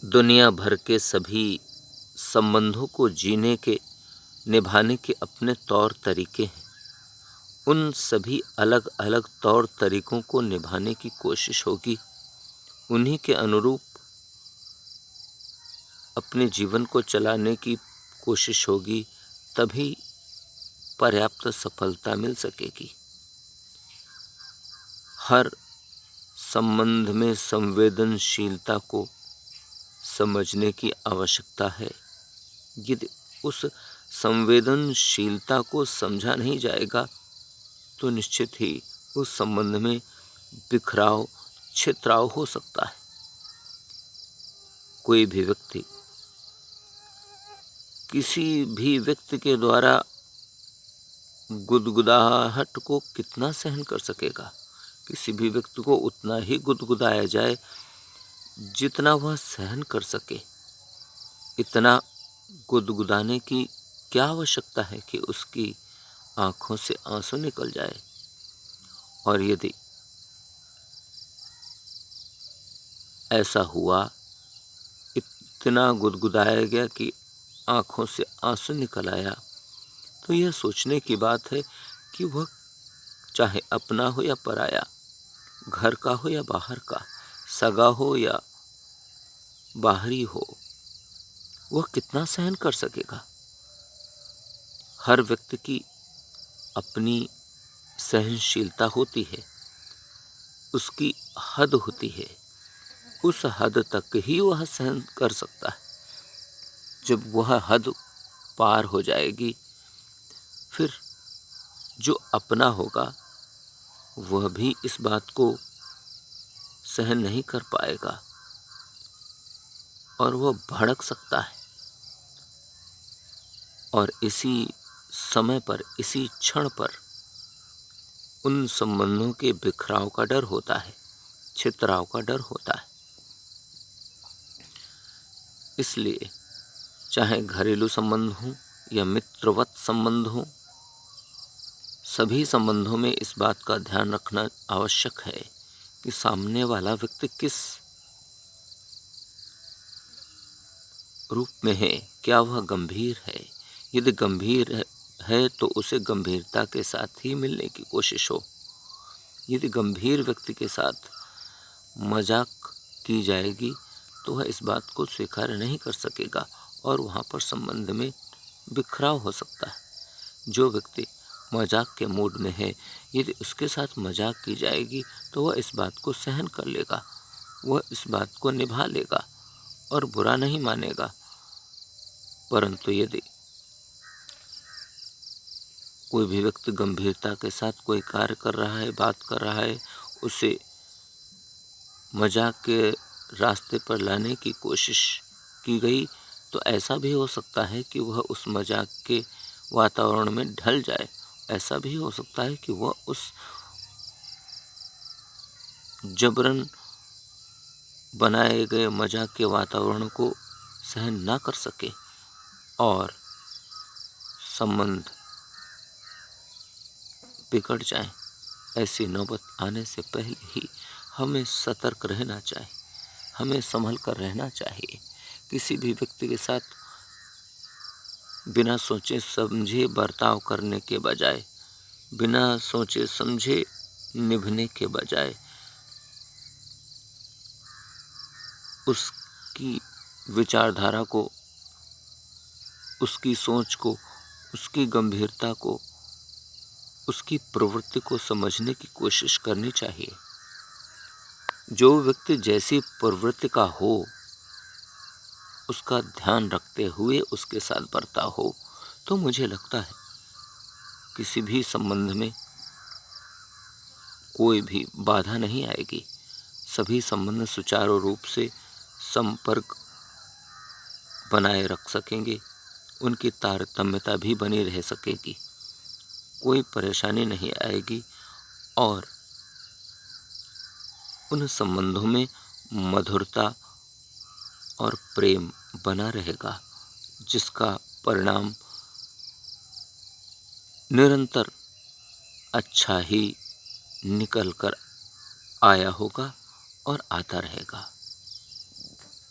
दुनिया भर के सभी संबंधों को जीने के, निभाने के अपने तौर तरीके हैं। उन सभी अलग अलग तौर तरीकों को निभाने की कोशिश होगी, उन्हीं के अनुरूप अपने जीवन को चलाने की कोशिश होगी, तभी पर्याप्त सफलता मिल सकेगी। हर संबंध में संवेदनशीलता को समझने की आवश्यकता है। यदि उस संवेदनशीलता को समझा नहीं जाएगा तो निश्चित ही उस संबंध में बिखराव, छितराव हो सकता है। कोई भी व्यक्ति किसी भी व्यक्ति के द्वारा गुदगुदाहट को कितना सहन कर सकेगा? किसी भी व्यक्ति को उतना ही गुदगुदाया जाए जितना वह सहन कर सके। इतना गुदगुदाने की क्या आवश्यकता है कि उसकी आंखों से आंसू निकल जाए। और यदि ऐसा हुआ, इतना गुदगुदाया गया कि आंखों से आंसू निकल आया, तो यह सोचने की बात है कि वह चाहे अपना हो या पराया, घर का हो या बाहर का, सगा हो या बाहरी हो, वह कितना सहन कर सकेगा। हर व्यक्ति की अपनी सहनशीलता होती है, उसकी हद होती है। उस हद तक ही वह सहन कर सकता है। जब वह हद पार हो जाएगी, फिर जो अपना होगा वह भी इस बात को सहन नहीं कर पाएगा और वह भड़क सकता है। और इसी समय पर, इसी क्षण पर उन संबंधों के बिखराव का डर होता है, छितराव का डर होता है। इसलिए चाहे घरेलू संबंध हो या मित्रवत संबंध हो, सभी संबंधों में इस बात का ध्यान रखना आवश्यक है कि सामने वाला व्यक्ति किस रूप में है। क्या वह गंभीर है? यदि गंभीर है तो उसे गंभीरता के साथ ही मिलने की कोशिश हो। यदि गंभीर व्यक्ति के साथ मजाक की जाएगी तो वह इस बात को स्वीकार नहीं कर सकेगा और वहाँ पर संबंध में बिखराव हो सकता है। जो व्यक्ति मजाक के मूड में है, यदि उसके साथ मजाक की जाएगी तो वह इस बात को सहन कर लेगा, वह इस बात को निभा लेगा और बुरा नहीं मानेगा। परंतु यदि कोई भी व्यक्ति गंभीरता के साथ कोई कार्य कर रहा है, बात कर रहा है, उसे मजाक के रास्ते पर लाने की कोशिश की गई, तो ऐसा भी हो सकता है कि वह उस मजाक के वातावरण में ढल जाए। ऐसा भी हो सकता है कि वह उस जबरन बनाए गए मजाक के वातावरण को सहन ना कर सके और संबंध बिगड़ जाए। ऐसी नौबत आने से पहले ही हमें सतर्क रहना चाहिए, हमें संभल कर रहना चाहिए। किसी भी व्यक्ति के साथ बिना सोचे समझे बर्ताव करने के बजाय, बिना सोचे समझे निभने के बजाय, उसकी विचारधारा को, उसकी सोच को, उसकी गंभीरता को, उसकी प्रवृत्ति को समझने की कोशिश करनी चाहिए। जो व्यक्ति जैसी प्रवृत्ति का हो, उसका ध्यान रखते हुए उसके साथ बर्ताव हो, तो मुझे लगता है किसी भी संबंध में कोई भी बाधा नहीं आएगी। सभी संबंध सुचारू रूप से संपर्क बनाए रख सकेंगे, उनकी तारतम्यता भी बनी रह सकेगी, कोई परेशानी नहीं आएगी और उन संबंधों में मधुरता और प्रेम बना रहेगा, जिसका परिणाम निरंतर अच्छा ही निकल कर आया होगा और आता रहेगा।